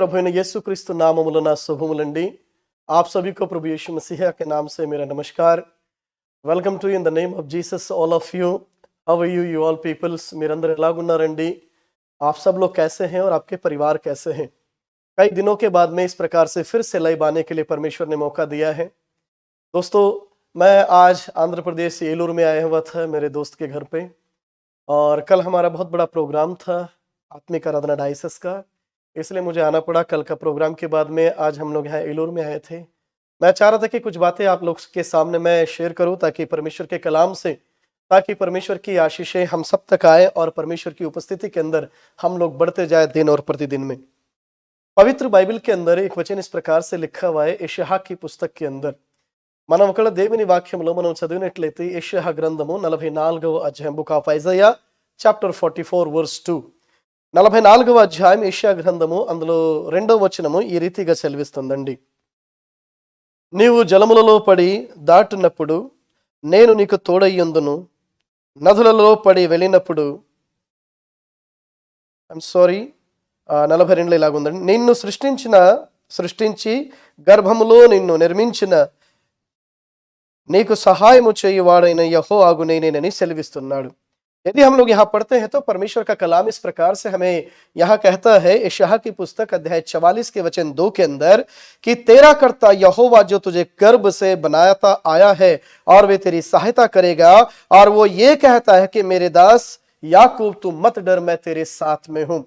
ప్రభు అయిన యేసుక్రీస్తు నామములో నా శుభములండి। आप सभी को प्रभु यीशु मसीह के नाम से मेरा नमस्कार। Welcome to in the name of Jesus all of you. How are you all peoples? మీరందరూ ఎలాగున్నారండి? आप सब लोग कैसे हैं और आपके परिवार कैसे हैं? कई दिनों के बाद में इस प्रकार से फिर से लाइव आने के लिए परमेश्वर ने मौका दिया है। दोस्तों, मैं आज आंध्र प्रदेश एलूर में आया हुआ था मेरे दोस्त के घर पे, और कल हमारा बहुत बड़ा प्रोग्राम था आत्मिक आराधना डायसिस का, इसलिए मुझे आना पड़ा। कल का प्रोग्राम के बाद में आज हम लोग यहाँ एलूर में आए थे। मैं चाह रहा था कि कुछ बातें आप लोग के सामने मैं शेयर करूं, ताकि परमेश्वर के कलाम से, ताकि परमेश्वर की आशीषें हम सब तक आए और परमेश्वर की उपस्थिति के अंदर हम लोग बढ़ते जाए दिन और प्रतिदिन में। पवित्र बाइबल के अंदर एक वचन इस प्रकार से लिखा हुआ है यెషయా की पुस्तक के अंदर। మనం ఒకవేళ దేవుని వాక్యంలో మనం చదివినట్లయితే యెషయా గ్రంథము 44వ అధ్యాయం, book of Isaiah chapter 44 verse 2। 44వ అధ్యాయం యెషయా గ్రంథము, అందులో 2వ వచనము ఈ రీతిగా సెలవిస్తుందండి। నీవు జలములలో పడి దాటునప్పుడు నేను నీకు తోడయ్యుందును, నదులలో పడి వెళ్ళినప్పుడు 42 ఇలాగుందండి, నిన్ను సృష్టించి గర్భములో నిన్ను నిర్మించిన నీకు సహాయము చేయువాడైన యెహోవాగు నేనేనని సెలవిస్తున్నాడు। यदि हम लोग यहाँ पढ़ते हैं तो परमेश्वर का कलाम इस प्रकार से हमें यहाँ कहता है यెషయా की पुस्तक अध्याय 44 के वचन 2 के अंदर कि तेरा कर्ता यहोवा जो तुझे गर्भ से बनाता आया है और वे तेरी सहायता करेगा, और वो ये कहता है कि मेरे दास याकूब तू मत डर, मैं तेरे साथ में हूं।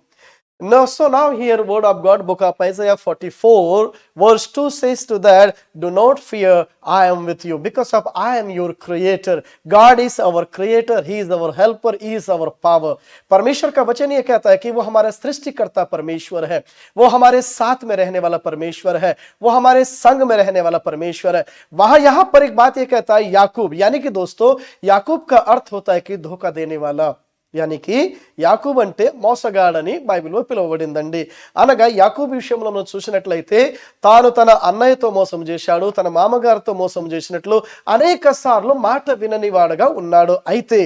So now here word of God, book of Isaiah 44 verse 2 says to that, do not fear, I am with you, because of I am your creator। God is our creator, he is our helper, he is our power। परमेश्वर का वचन ये कहता है कि वो हमारा सृष्टिकर्ता परमेश्वर है, वो हमारे साथ में रहने वाला परमेश्वर है, वो हमारे संग में रहने वाला परमेश्वर है। वहां यहां पर एक बात ये कहता है याकूब, यानी कि दोस्तों याकूब का अर्थ होता है कि धोखा देने वाला, यानी कि యాకూబ్ అంటే మోసగాడని బైబిల్లో పిలువబడిందండి। అనగా యాకూబ్ విషయంలో మనం చూసినట్లయితే తాను తన అన్నయ్యతో మోసం చేశాడు, తన మామగారితో మోసం చేసినట్లు అనేక సార్లు మాట వినని వాడుగా ఉన్నాడు। అయితే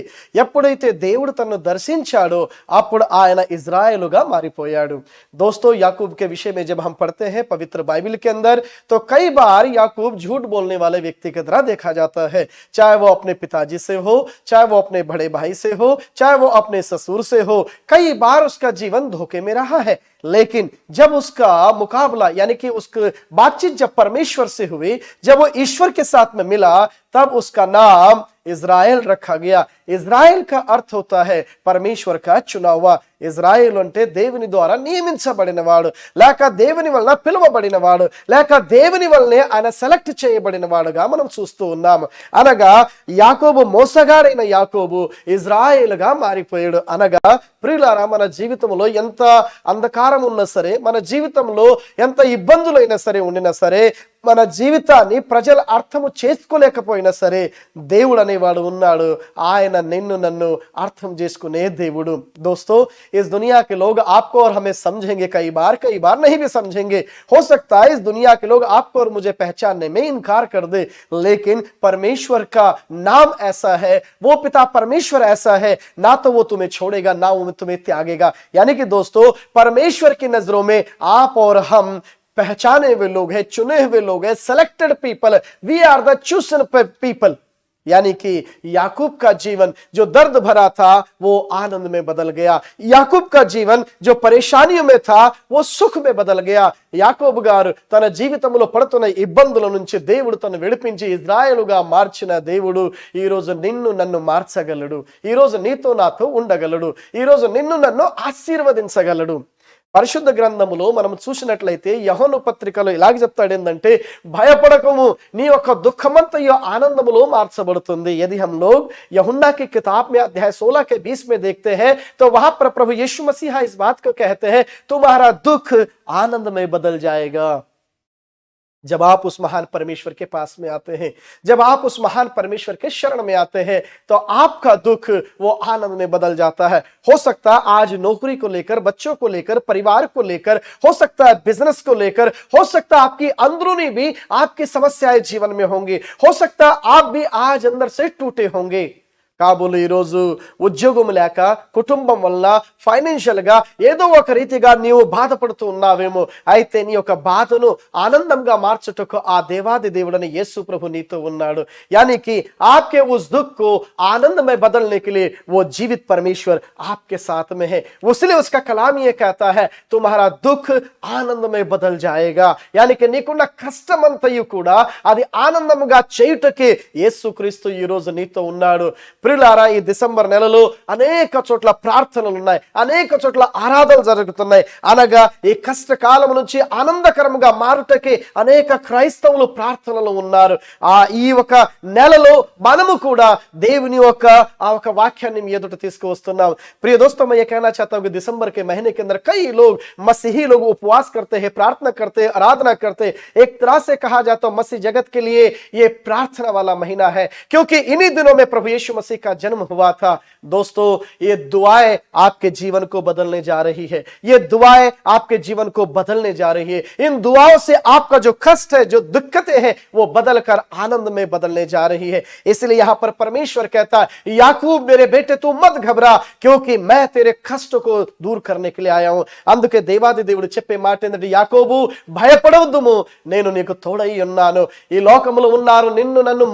ఎప్పుడైతే దేవుడు తనను దర్శించాడో అప్పుడు ఆయన ఇజ్రాయేలుగా మారిపోయాడు। दोस्तों, याकूब के विषय में जब हम पढ़ते हैं पवित्र बाइबल के अंदर, तो कई बार याकूब झूठ बोलने वाले व्यक्ति की तरह देखा जाता है, चाहे वो अपने पिताजी से हो, चाहे वो अपने बड़े भाई से हो, चाहे वो अपने ससुर से हो। कई बार उसका जीवन धोखे में रहा है, लेकिन जब उसका मुकाबला यानी कि उसकी बातचीत जब परमेश्वर से हुई, जब वो ईश्वर के साथ में मिला, तब उसका नाम इज़राइल रखा गया। इज़राइल का अर्थ होता है परमेश्वर का चुना हुआ। ఇజ్రాయేలు అంటే దేవుని ద్వారా నియమించబడినవాడు, లేక దేవుని వలన పిలువబడినవాడు, లేక దేవుని వల్లనే ఆయన సెలెక్ట్ చేయబడినవాడుగా మనం చూస్తూ ఉన్నాము। అనగా యాకోబు మోసగాడైన యాకోబు ఇజ్రాయేలుగా మారిపోయాడు। అనగా ప్రియులారా, మన జీవితంలో ఎంత అంధకారం ఉన్నా సరే, మన జీవితంలో ఎంత ఇబ్బందులైనా సరే ఉండినా సరే, మన జీవితాన్ని ప్రజలు అర్థము చేసుకోలేకపోయినా సరే, దేవుడు అనేవాడు ఉన్నాడు। ఆయన నిన్ను నన్ను అర్థం చేసుకునే దేవుడు। दोस्तों, इस दुनिया के लोग आपको और हमें समझेंगे, कई बार नहीं भी समझेंगे। हो सकता है इस दुनिया के लोग आपको और मुझे पहचानने में इनकार कर दे, लेकिन परमेश्वर का नाम ऐसा है, वो पिता परमेश्वर ऐसा है, ना तो वो तुम्हें छोड़ेगा, ना वो तुम्हें त्यागेगा। यानी कि दोस्तों, परमेश्वर की नजरों में आप और हम पहचाने हुए लोग हैं, चुने हुए लोग हैं, selected people, we are the chosen people. यानी कि याकूब का जीवन जो दर्द भरा था वो आनंद में बदल गया, याकूब का जीवन जो परेशानियों में था वो सुख में बदल गया। యాకోబు గారు తన జీవితంలో పడుతున్న ఇబ్బందుల నుంచి దేవుడు తను విడిపించి ఇజ్రాయేలుగా మార్చిన దేవుడు ఈ రోజు నిన్ను నన్ను మార్చగలడు, ఈ రోజు నీతో నాతో ఉండగలడు, ఈ రోజు నిన్ను నన్ను ఆశీర్వదించగలడు। పరిశుద్ధ గ్రంథములో మనం చూసినట్లయితే యోహాను పత్రికలో ఇలాగ చెప్తాడు, ఏంటంటే భయపడకము, నీ యొక్క దుఃఖమంతయు ఆనందములో మార్చబడుతుంది। यदि हम लोग यूहन्ना की किताब में अध्याय 16 के 20 में देखते हैं, तो वहां पर प्रभु यीशु मसीह इस बात को कहते हैं, तुम्हारा दुख आनंद में बदल जाएगा। जब आप उस महान परमेश्वर के पास में आते हैं, जब आप उस महान परमेश्वर के शरण में आते हैं, तो आपका दुख वो आनंद में बदल जाता है। हो सकता है आज नौकरी को लेकर, बच्चों को लेकर, परिवार को लेकर, हो सकता है बिजनेस को लेकर, हो सकता है आपकी अंदरूनी भी आपकी समस्याएं जीवन में होंगी, हो सकता है आप भी आज अंदर से टूटे होंगे, కాబోలు ఈరోజు ఉద్యోగం లేక కుటుంబం వల్ల ఫైనాన్షియల్ గా ఏదో ఒక రీతిగా నీవు బాధపడుతూ ఉన్నావేమో. అయితే నీ యొక్క బాధను ఆనందంగా మార్చుటకు ఆ దేవాది దేవుడని యేసు ప్రభు నీతో ఉన్నాడు. यानी कि आपके उस दुख को आनंद में बदलने के लिए वो जीवित परमेश्वर आपके साथ में है. इसलिए उसका कलाम ये कहता है तुम्हारा दुख आनंद में बदल जाएगा. यानी कि నీకున్న కష్టమంతయు కూడా అది ఆనందముగా చేయుటకే యేసుక్రీస్తు ఈ రోజు నీతో ఉన్నాడు. ప్రియులారా, ఈ డిసెంబర్ నెలలో అనేక చోట్ల ప్రార్థనలు ఉన్నాయి, అనేక చోట్ల ఆరాధనలు జరుగుతున్నాయి. అనగా ఈ కష్టకాలం నుంచి ఆనందకరంగా మారుటకే అనేక క్రైస్తవులు ప్రార్థనలు ఉన్నారు. ఈ ఒక నెలలో మనము కూడా దేవుని యొక్క ఆ ఒక వాక్యాన్ని మీ ఎదుట తీసుకువస్తున్నాం. प्रिय दोस्तों, मैं ये कहना चाहता हूं कि दिसंबर के महीने के अंदर कई लोग मसीही लोग उपवास करते हैं, प्रार्थना करते हैं, आराधना करते हैं. एक तरह से कहा जाता है मसीह जगत के लिए ये प्रार्थना वाला महीना है, क्योंकि इन्हीं दिनों में प्रभु यीशु मसीह का जन्म हुआ था. दोस्तों, ये दुआएं आपके जीवन को बदलने जा रही है. ये दुआएं आपके जीवन को बदलने जा रही है. इन दुआओं से आपका जो कष्ट है, जो दिक्कतें हैं, वो बदल कर आनंद में बदलने जा रही है. इसलिए यहां पर परमेश्वर कहता है, याकूब मेरे बेटे तू मत घबरा, क्योंकि मैं तेरे कष्ट को दूर करने के लिए आया हूं. అందుకే దేవాది దేవుడు చెప్పే మాట ఏంటంటే, యాకోబు భయపడవద్దుము, నేను నీకు తోడై ఉన్నాను. ఈ లోకములో ఉన్నారు నిన్ను నన్ను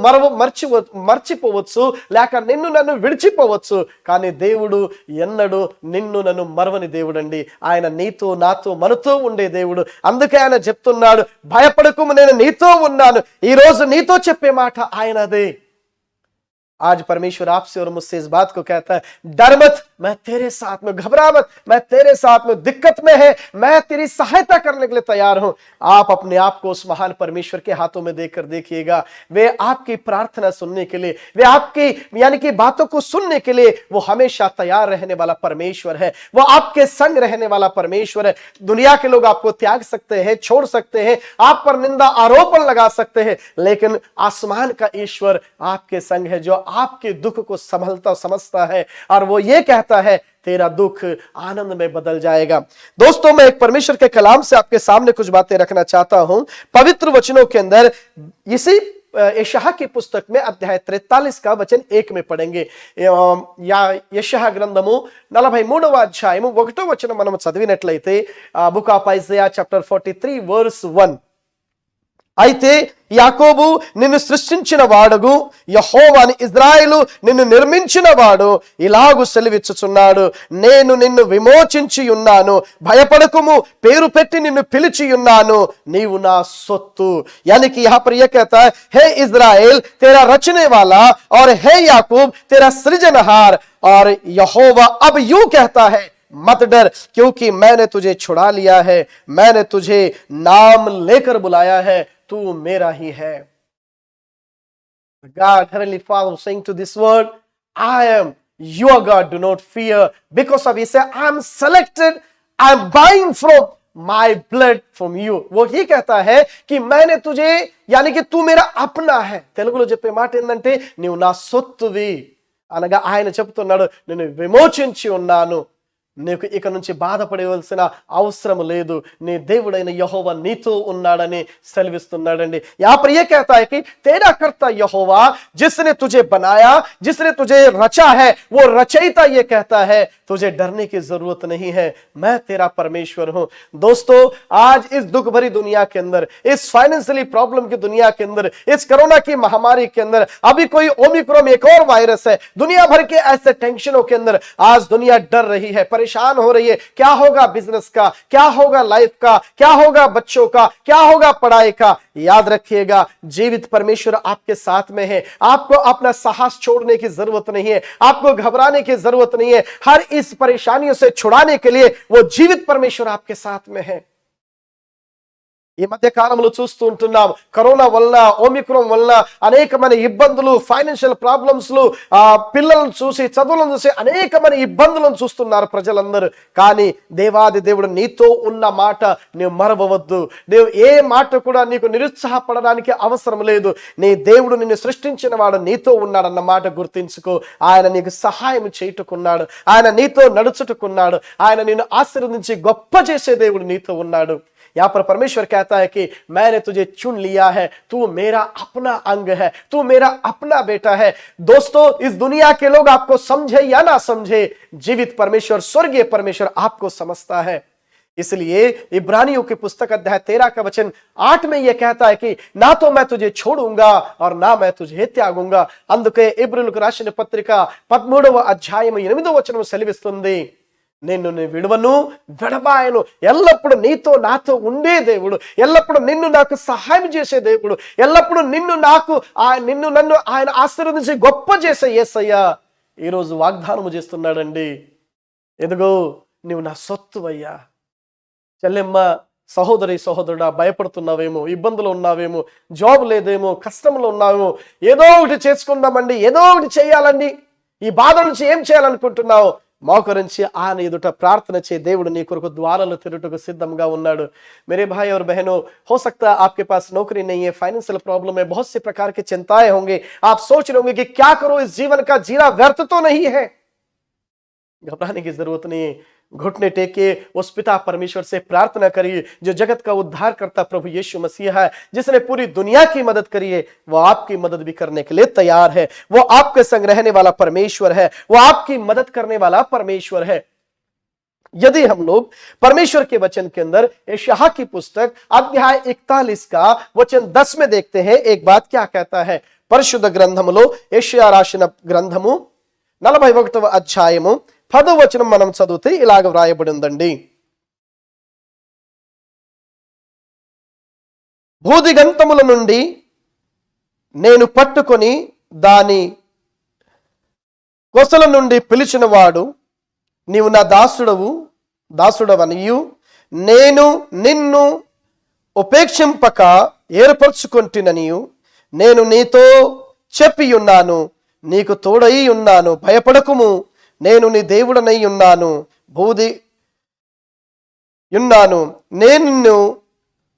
మర్చిపోవచ్చు, లేక నిన్ను నన్ను విడిచిపోవచ్చు, కానీ దేవుడు ఎన్నడూ నిన్ను నన్ను మరవని దేవుడండి. ఆయన నీతో నాతో మనతో ఉండే దేవుడు. అందుకే ఆయన చెప్తున్నాడు, భయపడకుము, నేను నీతో ఉన్నాను. ఈ రోజు నీతో చెప్పే మాట ఆయనదే. आज परमेश्वर आपसे और मुझसे इस बात को कहता है, डर मत, मैं तेरे साथ में, घबरा मत, मैं तेरे साथ में, दिक्कत में है मैं तेरी सहायता करने के लिए तैयार हूं. आप अपने आप को उस महान परमेश्वर के हाथों में देकर देखिएगा. वे आपकी प्रार्थना सुनने के लिए, वे आपकी यानी कि बातों को सुनने के लिए वो हमेशा तैयार रहने वाला परमेश्वर है. वो आपके संग रहने वाला परमेश्वर है. दुनिया के लोग आपको त्याग सकते हैं, छोड़ सकते हैं, आप पर निंदा आरोपण लगा सकते हैं, लेकिन आसमान का ईश्वर आपके संग है, जो आपके दुख को संभलता समझता है, और वो ये कहता है तेरा दुख आनंद में बदल जाएगा. दोस्तों, मैं एक परमेश्वर के कलाम से आपके सामने कुछ बातें रखना चाहता हूं. पवित्र वचनों के अंदर इसी यशाह की पुस्तक में अध्याय 43 का वचन 1 में पढ़ेंगे. యెషయా గ్రంథము 43వ అధ్యాయము 1వ వచనం మనం చదివినట్లయితే, book of Isaiah chapter 43 verse 1. అయితే యాకోబు నిన్ను సృష్టించిన వాడుగు యెహోవాని, ఇజ్రాయేలు నిన్ను నిర్మించిన వాడు ఇలాగు సెలవిచ్చుచున్నాడు, నేను నిన్ను విమోచించి ఉన్నాను, భయపడకుము, పేరు పెట్టి నిన్ను పిలిచి ఉన్నాను, నీవు నా సొత్తు. यानी कि यहां पर यह कहता है, हे इज़राइल तेरा रचने वाला, और हे याकूब तेरा सृजनहार. और यहोवा अब यूं कहता है, मत डर, क्योंकि मैंने तुझे छुड़ा लिया है, मैंने तुझे नाम लेकर बुलाया है, तू मेरा ही है. God, Heavenly Father, saying to this world, I am your God, do not fear. Because of He said, I am selected, I am buying from my blood from you. वो ही कहता है कि मैंने तुझे, यानी कि तू मेरा अपना है. తెలుగులో చెప్పే మాట ఏంటంటే, నీవు నా సొత్తువి అనగా ఆయన చెప్తున్నాడు, నేను విమోచించి ఉన్నాను, నీకు ఇక నుంచి బాధపడవలసిన అవసరం లేదు, నీ దేవుడైన యెహోవా నీతో ఉన్నాడని సెలవిస్తున్నాడండి. यहाँ पर यह कहता है कि तेरा कर्ता यहोवा, जिसने तुझे बनाया, जिसने तुझे रचा है, वो रचयिता ये कहता है, तुझे डरने की जरूरत नहीं है, मैं तेरा परमेश्वर हूं. दोस्तों, आज इस दुख भरी दुनिया के अंदर, इस फाइनेंशियली प्रॉब्लम की दुनिया के अंदर, इस कोरोना की महामारी के अंदर, अभी कोई ओमिक्रॉन एक और वायरस है, दुनिया भर के ऐसे टेंशनों के अंदर आज दुनिया डर रही है, परेशान हो रही है. क्या होगा बिजनेस का, क्या होगा लाइफ का, क्या होगा बच्चों का, क्या होगा पढ़ाई का. याद रखिएगा, जीवित परमेश्वर आपके साथ में है. आपको अपना साहस छोड़ने की जरूरत नहीं है, आपको घबराने की जरूरत नहीं है. हर इस परेशानियों से छुड़ाने के लिए वो जीवित परमेश्वर आपके साथ में है. ఈ మధ్య కాలంలో చూస్తూ ఉంటున్నాం, కరోనా వలన, ఓమిక్రాన్ వలన అనేకమైన ఇబ్బందులు, ఫైనాన్షియల్ ప్రాబ్లమ్స్, పిల్లలను చూసి, చదువులను చూసి అనేకమైన ఇబ్బందులను చూస్తున్నారు ప్రజలందరూ. కానీ దేవాది దేవుడు నీతో ఉన్న మాట నీవు మరవవద్దు. నీవు ఏ మాట కూడా నీకు నిరుత్సాహపడడానికి అవసరం లేదు. నీ దేవుడు నిన్ను సృష్టించిన వాడు నీతో ఉన్నాడన్న మాట గుర్తించుకో. ఆయన నీకు సహాయం చేయుటకున్నాడు, ఆయన నీతో నడుచుటకున్నాడు, ఆయన నిన్ను ఆశీర్వదించి గొప్ప చేసే దేవుడు నీతో ఉన్నాడు. यहां पर परमेश्वर कहता है कि मैंने तुझे चुन लिया है, तू मेरा अपना अंग है, तू मेरा अपना बेटा है। दोस्तों, इस दुनिया के लोग आपको समझे या ना समझे, जीवित परमेश्वर, स्वर्गीय परमेश्वर आपको समझता है। इसलिए इब्रानियों की पुस्तक अध्याय 13 का वचन 8 में यह कहता है कि ना तो मैं तुझे छोड़ूंगा और ना मैं तुझे त्यागूंगा। అందుకే ఇబ్రానీయులకు రాసిన పత్రిక 13వ అధ్యాయం 8వ వచనం సెలవిస్తుంది, నిన్ను విడువను విడబాయను, ఎల్లప్పుడూ నీతో నాతో ఉండే దేవుడు, ఎల్లప్పుడూ నిన్ను నాకు సహాయం చేసే దేవుడు, ఎల్లప్పుడూ నిన్ను నన్ను ఆయన ఆశీర్వదించి గొప్ప చేసే యేసయ్య ఈరోజు వాగ్దానం చేస్తున్నాడండి. ఎదుగో నువ్వు నా సొత్తువయ్యా. చెల్లెమ్మ, సహోదరి సహోదరుడా, భయపడుతున్నావేమో, ఇబ్బందులు ఉన్నావేమో, జాబ్ లేదేమో, కష్టంలో ఉన్నావేమో, ఏదో ఒకటి చేసుకుందామండి, ఏదో ఒకటి చేయాలండి, ఈ బాధ నుంచి ఏం చేయాలనుకుంటున్నావు, మోకరించి ఆయన ఎదుట ప్రార్థన చే, దేవుడు నీ కొరకు ద్వారాలు తెరుటకు సిద్ధంగా ఉన్నాడు। मेरे भाई और बहनों, हो सकता है आपके पास नौकरी नहीं है, फाइनेंशियल प्रॉब्लम है, बहुत से प्रकार की चिंताएं होंगे, आप सोच रहे होंगे कि क्या करो, इस जीवन का जीना व्यर्थ तो नहीं है। घबराने की जरूरत नहीं है, घुटने टेके उस पिता परमेश्वर से प्रार्थना करिए जो जगत का उद्धार करता प्रभु यीशु मसीह है, जिसने पूरी दुनिया की मदद करी है। वो आपकी मदद भी करने के लिए तैयार है। वो आपके संग रहने वाला परमेश्वर है, वो आपकी मदद करने वाला परमेश्वर है। यदि हम लोग परमेश्वर के वचन के अंदर यशायाह की पुस्तक अध्याय 41 का वचन 10 में देखते हैं, एक बात क्या कहता है। పరిశుద్ధ గ్రంథములో యెషయా రాసిన గ్రంథము 41వ అధ్యాయము 10వ వచనం మనం చదివితే ఇలాగ వ్రాయబడి ఉందండి, భూదిగంతముల నుండి నేను పట్టుకొని దాని కొసల నుండి పిలిచిన వాడు, నీవు నా దాసుడవనియు నేను నిన్ను ఉపేక్షింపక ఏర్పరచుకొంటిననియు నేను నీతో చెప్పి ఉన్నాను, నీకు తోడై ఉన్నాను, భయపడకుము, నేను నీ దేవుడనై ఉన్నాను, నేను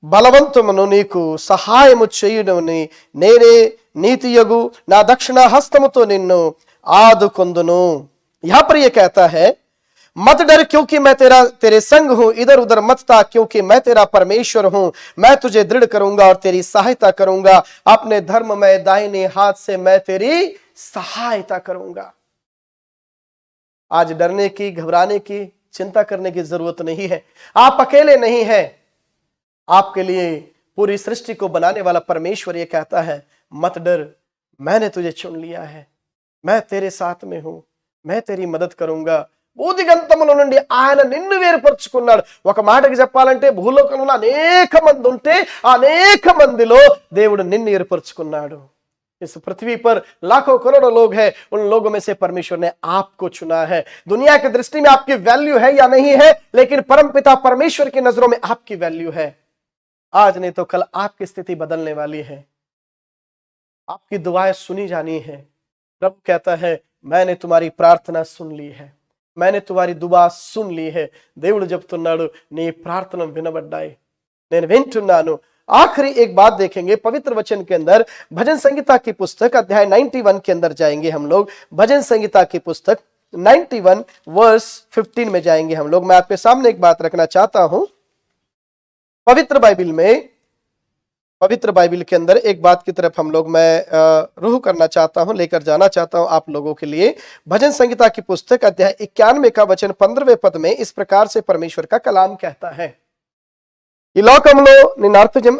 బలవంతమును నీకు సహాయము చేయుడని, నేనే నీతియగు నా దక్షిణ హస్తముతో నిన్ను ఆదుకొందును। यहाँ पर यह कहता है, मत डर क्योंकि मैं तेरे संग हूं, इधर उधर मत ताक क्योंकि मैं तेरा परमेश्वर हूं, मैं तुझे दृढ़ करूंगा और तेरी सहायता करूंगा, अपने धर्म में दाहिने हाथ से मैं तेरी सहायता करूंगा। आज डरने की, घबराने की, चिंता करने की जरूरत नहीं है। आप अकेले नहीं हैं, आपके लिए पूरी सृष्टि को बनाने वाला परमेश्वर ये कहता है, मत डर, मैंने तुझे चुन लिया है, मैं तेरे साथ में हूं, मैं तेरी मदद करूंगा। భూదిగంతముల నుండి ఆయన నిన్ను వేరుపరుచుకున్నాడు। ఒక మాటకి చెప్పాలంటే భూలోకంలో అనేక మంది ఉంటే అనేక మందిలో దేవుడు నిన్ను ఏర్పరచుకున్నాడు। इस पृथ्वी पर लाखों करोड़ों लोग हैं, उन लोगों में से परमेश्वर ने आपको चुना है। दुनिया की दृष्टि में आपकी वैल्यू है या नहीं है, लेकिन परमपिता परमेश्वर की नजरों में आपकी वैल्यू है। आज नहीं तो कल आपकी स्थिति बदलने वाली है, आपकी दुआएं सुनी जानी है। प्रभु कहता है, मैंने तुम्हारी प्रार्थना सुन ली है, मैंने तुम्हारी दुआ सुन ली है। దేవుడు చెప్తున్నాడు, నీ ప్రార్థన వినబడ్డాయి, నేను వింటున్నాను। आखिरी एक बात देखेंगे पवित्र वचन के अंदर, भजन संहिता की पुस्तक अध्याय 91 के अंदर जाएंगे हम लोग। भजन संहिता की पुस्तक 91 वर्स 15 में जाएंगे हम लोग। मैं आपके सामने एक बात रखना चाहता हूं, पवित्र बाइबिल के अंदर एक बात की तरफ हम लोग मैं रूह करना चाहता हूं, लेकर जाना चाहता हूं आप लोगों के लिए। भजन संहिता की पुस्तक अध्याय 91 का वचन 15वें पद में इस प्रकार से परमेश्वर का कलाम कहता है, ఈ లోకంలో నిన్ను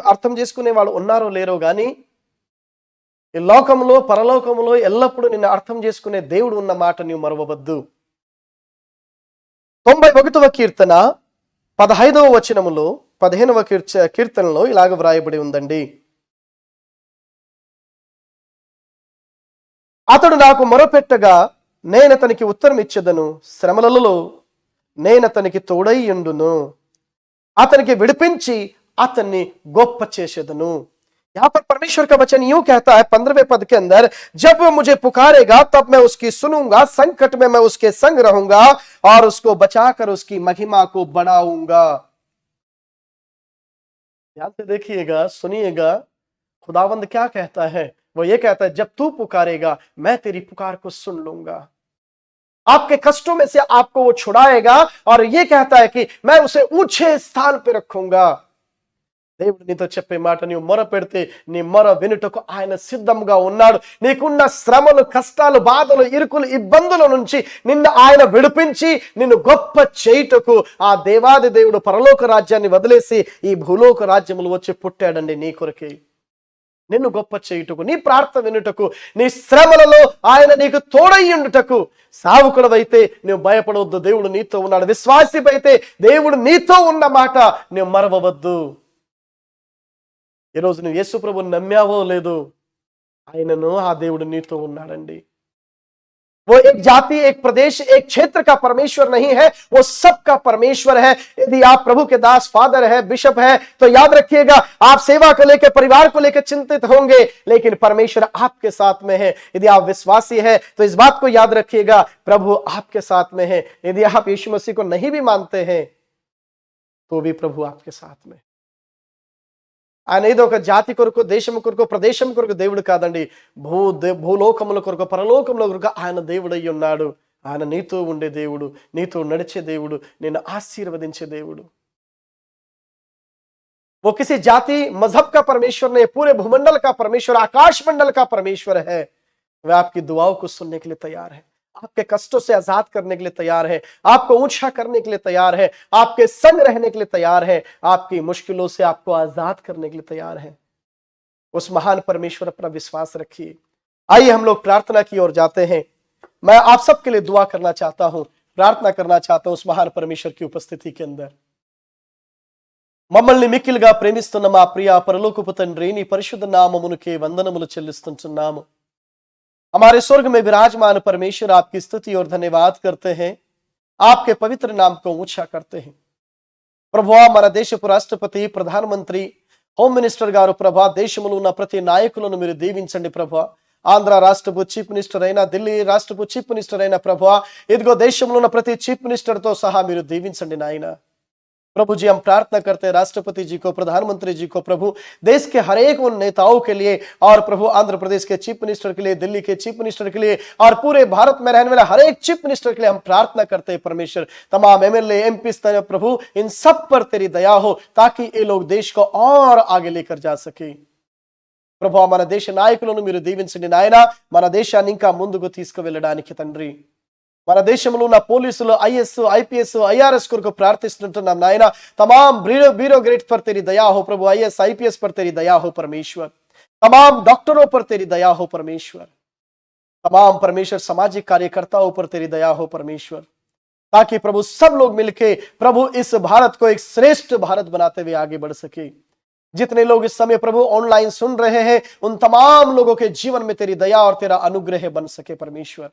అర్థం చేసుకునేవాళ్ళు ఉన్నారో లేరో గాని, ఈ లోకంలో పరలోకంలో ఎల్లప్పుడూ నిన్ను అర్థం చేసుకునే దేవుడు ఉన్న మాట నీవు మరవవద్దు। 91వ కీర్తన 15వ వచనములో 15వ కీర్తనలో ఇలాగ వ్రాయబడి ఉందండి, అతడు నాకు మొరపెట్టగా నేను అతనికి ఉత్తరం ఇచ్చెదను, శ్రమలలో నేను అతనికి తోడై ఉండును, అతనికి విడిపించి అతన్ని గొప్ప చేసేదను। यहां पर परमेश्वर का वचन यूं कहता है 15वें पद के अंदर, जब वह मुझे पुकारेगा तब मैं उसकी सुनूंगा, संकट में मैं उसके संग रहूंगा और उसको बचाकर उसकी महिमा को बढ़ाऊंगा। ध्यान से देखिएगा, सुनिएगा, खुदावंद क्या कहता है। वो ये कहता है, जब तू पुकारेगा मैं तेरी पुकार को सुन लूंगा, आपके कष्टों में से आपको वो छुड़ाएगा, और ये कहता है कि मैं उसे ऊंचे स्थान पे रखूंगा। దేవుడు నీతో చెప్పే మాట, నీవు మొర పెడితే నీ మొర వినుటకు ఆయన సిద్ధంగా ఉన్నాడు. నీకున్న శ్రమలు, కష్టాలు, బాధలు, ఇరుకులు, ఇబ్బందుల నుంచి నిన్ను ఆయన విడిపించి నిన్ను గొప్ప చేయుటకు ఆ దేవాది దేవుడు పరలోక రాజ్యాన్ని వదిలేసి ఈ భూలోక రాజ్యములు వచ్చి పుట్టాడండి నీ కొరకే. నిన్ను గొప్ప చేయుటకు, నీ ప్రార్థన వినుటకు, నీ శ్రమలలో ఆయన నీకు తోడయ్యుండుటకు. సావుకుడవైతే నువ్వు భయపడవద్దు, దేవుడు నీతో ఉన్నాడు. విశ్వాసిపైతే దేవుడు నీతో ఉన్న మాట నువ్వు మరవవద్దు. ఈరోజు నువ్వు యేసు ప్రభువుని నమ్మావో లేదో, ఆయనను ఆ దేవుడు నీతో ఉన్నాడండి. वो एक जाति, एक प्रदेश, एक क्षेत्र का परमेश्वर नहीं है, वो सबका परमेश्वर है। यदि आप प्रभु के दास, फादर है, बिशप है, तो याद रखिएगा आप सेवा को लेकर, परिवार को लेकर चिंतित होंगे, लेकिन परमेश्वर आपके साथ में है। यदि आप विश्वासी है तो इस बात को याद रखिएगा, प्रभु आपके साथ में है। यदि आप यीशु मसीह को नहीं भी मानते हैं तो भी प्रभु आपके साथ में। ఆయన ఏదో ఒక జాతి కొరకు, దేశం కొరకు, ప్రదేశం కొరకు దేవుడు కాదండి. భూలోకముల కొరకు, పరలోకముల కొరకు ఆయన దేవుడై ఉన్నాడు. ఆయన నీతో ఉండే దేవుడు, నీతో నడిచే దేవుడు, నిన్ను ఆశీర్వదించే దేవుడు. वो किसी जाति, मजहब का परमेश्वर नहीं, पूरे भूमंडल का परमेश्वर, आकाश मंडल का परमेश्वर है। वह आपकी दुआओं को सुनने के लिए तैयार है, आपके कष्टों से आजाद करने के लिए तैयार है, आपको ऊंचा करने के लिए तैयार है, आपके संग रहने के लिए तैयार है, आपकी मुश्किलों से आपको आजाद करने के लिए तैयार है। उस महान परमेश्वर पर विश्वास रखिए। आइए हम लोग प्रार्थना की ओर जाते हैं। मैं आप सबके लिए दुआ करना चाहता हूं, प्रार्थना करना चाहता हूं उस महान परमेश्वर की उपस्थिति के अंदर। మమ్మల్ని మిక్కిలుగా ప్రేమిస్తున్న మా ప్రియ పరలోకపు తండ్రి, నీ పరిశుద్ధ నామమునకే వందనములు చెల్లిస్తున్నాము। हमारे स्वर्ग में विराजमान परमेश्वर, आपकी स्तुति और धन्यवाद करते हैं, आपके पवित्र नाम को ऊंचा करते हैं। प्रभु మన దేశపు రాష్ట్రపతి, ప్రధానమంత్రి, హోమ్ మినిస్టర్ గారు ప్రభా, దేశంలో ఉన్న ప్రతి నాయకులను మీరు దీవించండి ప్రభా। ఆంధ్ర రాష్ట్రపు చీఫ్ మినిస్టర్ అయినా, ఢిల్లీ రాష్ట్రపు చీఫ్ మినిస్టర్ అయినా ప్రభా, ఇదిగో దేశంలో ఉన్న ప్రతి చీఫ్ మినిస్టర్ తో సహా మీరు దీవించండి నాయన। प्रभु जी हम प्रार्थना करते हैं राष्ट्रपति जी को, प्रधानमंत्री जी को, प्रभु देश के हर एक उन नेताओं के लिए, और प्रभु आंध्र प्रदेश के चीफ मिनिस्टर के लिए, दिल्ली के चीफ मिनिस्टर के लिए, और पूरे भारत में रहने वाले हर एक चीफ मिनिस्टर के लिए हम प्रार्थना करते हैं परमेश्वर। तमाम एमएलए, एमपी, प्रभु इन सब पर तेरी दया हो, ताकि ये लोग देश को और आगे लेकर जा सके। ప్రభు మన దేశ నాయకులను మీరు దీవించండి నాయన। మన దేశాన్ని ఇంకా ముందుకు తీసుకువెళ్ళడానికి తండ్రి, మన దేశంలో ఉన్న పోలీసులు, ఐఎస్, ఐపీఎస్, ఐఆర్ఎస్ కొరకు ప్రార్థిస్తుంటున్నాం నాయన। तमाम ब्यूरोक्रेट पर तेरी दया हो प्रभु, आईएएस, आईपीएस पर तेरी दया हो परमेश्वर। तमाम डॉक्टरों पर तेरी दया हो परमेश्वर। तमाम परमेश्वर सामाजिक कार्यकर्ताओं पर तेरी दया हो परमेश्वर, ताकि प्रभु सब लोग मिलके प्रभु इस भारत को एक श्रेष्ठ भारत बनाते हुए आगे बढ़ सके। जितने लोग इस समय प्रभु ऑनलाइन सुन रहे हैं, उन तमाम लोगों के जीवन में तेरी दया और तेरा अनुग्रह बन सके परमेश्वर।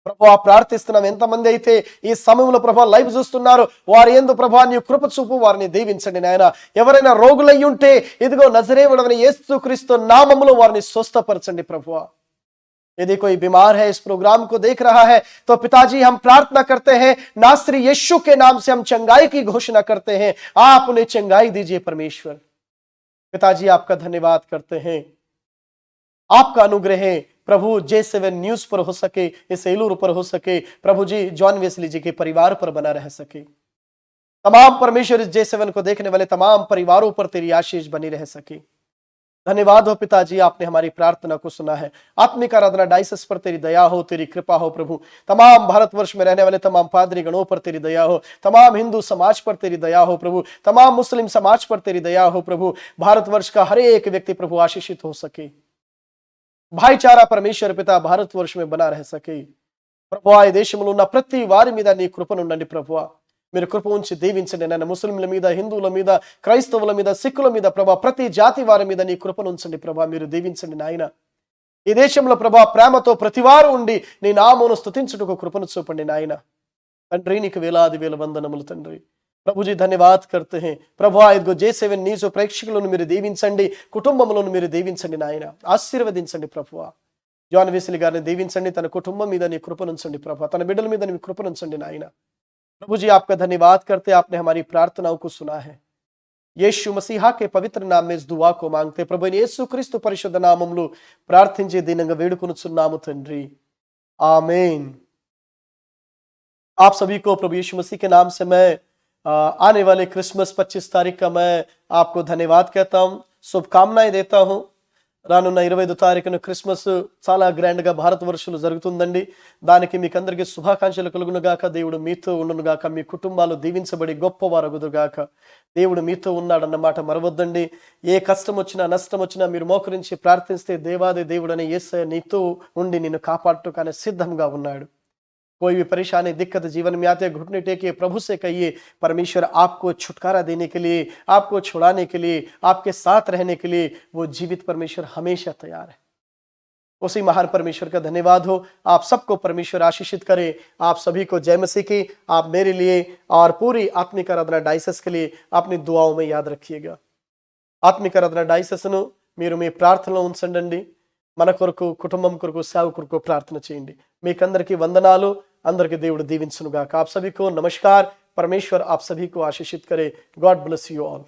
ప్రభు ప్రార్థిస్తున్నాం, ఎంతమంది అయితే ఈ సమయంలో ప్రభు లైవ్ చూస్తున్నారు, వారి యందు ప్రభు నీ కృప చూపు, వారిని దీవించండి నాయన। ఎవరైనా రోగులై ఉంటే ఇదిగో నజరేయుడైన యేసుక్రీస్తు నామములో వారిని స్వస్థపరచండి ప్రభు। यदि कोई बीमार है, इस प्रोग्राम को देख रहा है, तो पिताजी हम प्रार्थना करते हैं, नासरी यीशु के नाम से हम चंगाई की घोषणा करते हैं, आप उन्हें चंगाई दीजिए परमेश्वर। पिताजी आपका धन्यवाद करते हैं, आपका अनुग्रह प्रभु J7 न्यूज पर हो सके, इस एलूर पर हो सके, प्रभु जी जॉन वेस्ली जी के परिवार पर बना रह सके। तमाम परमेश्वर इस J7 को देखने वाले तमाम परिवारों पर तेरी आशीष बनी रह सके। धन्यवाद हो पिताजी, आपने हमारी प्रार्थना को सुना है। आत्मिक आराधना डायसिस पर तेरी दया हो, तेरी कृपा हो प्रभु। तमाम भारतवर्ष में रहने वाले तमाम पादरी गणों पर तेरी दया हो, तमाम हिंदू समाज पर तेरी दया हो प्रभु, तमाम मुस्लिम समाज पर तेरी दया हो प्रभु। भारतवर्ष का हर एक व्यक्ति प्रभु आशीषित हो सके, भाईचारा परमेश्वर पिता भारतवर्ष में बना रह सके ప్రభు। ఈ దేశంలో ఉన్న ప్రతి వారి మీద నీ కృపను ఉండండి ప్రభు, మీరు కృప ఉంచి దీవించండి నాయన। ముస్లింల మీద, హిందువుల మీద, క్రైస్తవుల మీద, సిక్కుల మీద ప్రభు, ప్రతి జాతి వారి మీద నీ కృపను ఉంచండి ప్రభు, మీరు దీవించండి నాయన। ఈ దేశంలో ప్రభు ప్రేమతో ప్రతి వారు ఉండి నీ నామమును స్తుతించుటకు కృపను చూపండి నాయన। తండ్రి నీకు వేలాది వేల వందనములు తండ్రి। प्रभु जी धन्यवाद करते हैं प्रभु। इदिगो J7 न्यूज प्रेक्षकुలను మీరు దీవించండి, కుటుంబములను మీరు దీవించండి నాయన, ఆశీర్వదించండి ప్రభు। జాన్ వెస్లీ గారిని దీవించండి, తన కుటుంబం మీద నీ కృపను ఉంచండి ప్రభు, తన బిడ్డల మీద నీ కృపను ఉంచండి నాయన। प्रभु जी आपका धन्यवाद करते, आपने हमारी प्रार्थनाओं को सुना है। यीशु मसीहा के पवित्र नाम में इस दुआ को मांगते प्रभु, యేసు క్రీస్తు పరిశుద్ధ నామములో ప్రార్థించి దీనంగా వేడుకొనుచున్నాము తండ్రి, आमीन। आप सभी को प्रभु यीशु मसीह के नाम से मैं आने वाले क्रिसमस 25 तारीख का मैं आपको धन्यवाद कहता हूँ, शुभकामनाएं देता हूँ. రానున్న 25 తారీఖున క్రిస్మస్ చాలా గ్రాండ్ గా భారతవర్షంలో జరుగుతుందండి. దానికి మీకు అందరికీ శుభాకాంక్షలు కలుగును గాక. దేవుడు మీతో ఉండును గాక. మీ కుటుంబాలు దీవించబడి గొప్పవారగుదురు గాక. దేవుడు మీతో ఉన్నాడన్నమాట మరవద్దండి. ఏ కష్టం వచ్చినా నష్టం వచ్చినా మీరు మోకరించి ప్రార్థిస్తే దేవాది దేవుడని యేసయ్య నీతో ఉండి నిన్ను కాపాడటానికి సిద్ధంగా ఉన్నాడు. कोई भी परेशानी दिक्कत जीवन में आते घुटने टेके प्रभु से कहिए. परमेश्वर आपको छुटकारा देने के लिए, आपको छुड़ाने के लिए, आपके साथ रहने के लिए वो जीवित परमेश्वर हमेशा तैयार है. उसी महान परमेश्वर का धन्यवाद हो. आप सबको परमेश्वर आशीषित करे. आप सभी को जय मसीह की. आप मेरे लिए और पूरी आत्मिक आराधना डायसेस के लिए अपनी दुआओं में याद रखिएगा. ఆత్మిక ఆరాధన డైసెస్ను మీరు మీ ప్రార్థనలో ఉంచండి. మన కొరకు, కుటుంబం కొరకు, సేవ కొరకు ప్రార్థన చేయండి. మీకందరికీ వందనాలు. అందరికీ దేవుడు దీవించును గాక. आप सभी को नमस्कार. परमेश्वर आप सभी को आशीषित करे. God bless you all.